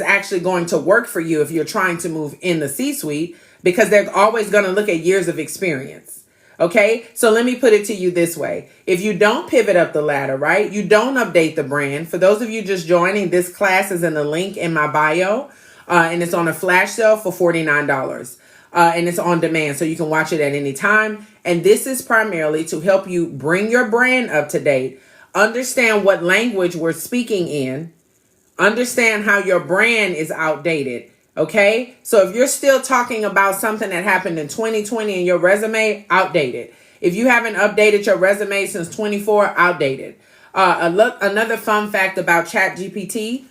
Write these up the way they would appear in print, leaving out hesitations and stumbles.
actually going to work for you if you're trying to move in the C-suite, because they're always going to look at years of experience. Okay, so let me put it to you this way. If you don't pivot up the ladder, right, you don't update the brand. For those of you just joining, this class is in the link in my bio, and it's on a flash sale for $49. And it's on demand, so you can watch it at any time. And this is primarily to help you bring your brand up to date, understand what language we're speaking in, understand how your brand is outdated. Okay, so if you're still talking about something that happened in 2020 in your resume, outdated. If you haven't updated your resume since 24, outdated. Another fun fact about ChatGPT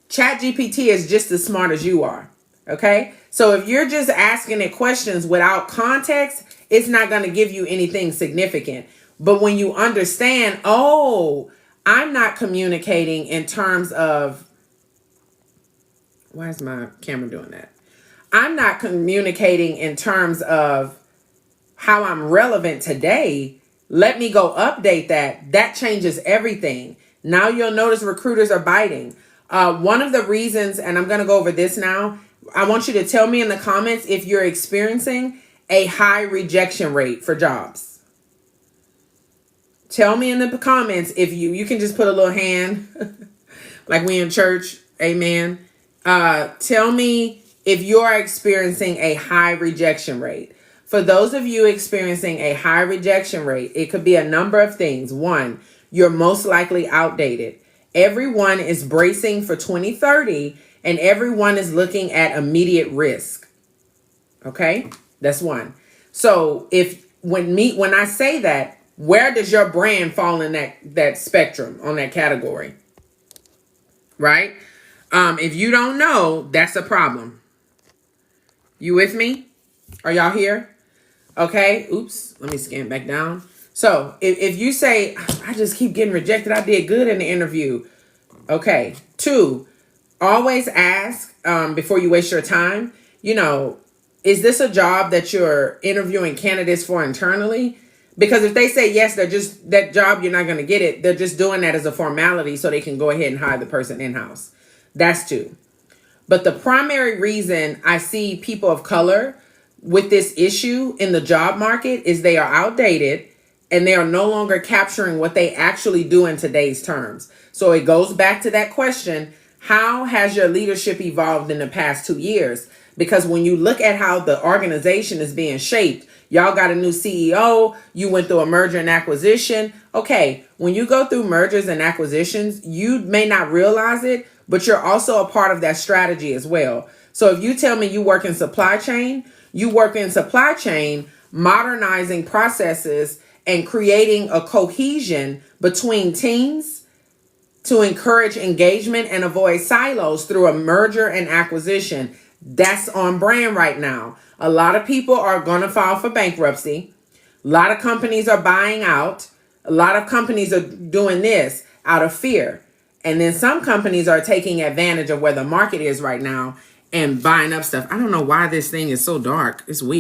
is just as smart as you are. Okay, so if you're just asking it questions without context, it's not going to give you anything significant. But when you understand, oh, I'm not communicating in terms of, why is my camera doing that? I'm not communicating in terms of how I'm relevant today. Let me go update that. That changes everything. Now you'll notice recruiters are biting. One of the reasons, and I'm going to go over this now, I want you to tell me in the comments if you're experiencing a high rejection rate for jobs. Tell me in the comments if you can just put a little hand like we in church. Amen. Tell me if you're experiencing a high rejection rate. For those of you experiencing a high rejection rate, it could be a number of things. One, you're most likely outdated. Everyone is bracing for 2030 and everyone is looking at immediate risk. Okay, that's one. So when I say that, where does your brand fall in that spectrum, on that category? Right? If you don't know, that's a problem. You with me? Are y'all here? Okay. Oops. Let me scan back down. So if you say, I just keep getting rejected, I did good in the interview. Okay. 2, always ask before you waste your time, is this a job that you're interviewing candidates for internally? Because if they say yes, they're just, that job, you're not going to get it. They're just doing that as a formality so they can go ahead and hire the person in-house. That's 2. But the primary reason I see people of color with this issue in the job market is they are outdated and they are no longer capturing what they actually do in today's terms. So it goes back to that question, how has your leadership evolved in the past 2 years? Because when you look at how the organization is being shaped, y'all got a new CEO, you went through a merger and acquisition. Okay, when you go through mergers and acquisitions, you may not realize it, but you're also a part of that strategy as well. So if you tell me you work in supply chain, modernizing processes and creating a cohesion between teams to encourage engagement and avoid silos through a merger and acquisition. That's on brand right now. A lot of people are going to file for bankruptcy. A lot of companies are buying out. A lot of companies are doing this out of fear. And then some companies are taking advantage of where the market is right now and buying up stuff. I don't know why this thing is so dark. It's weird.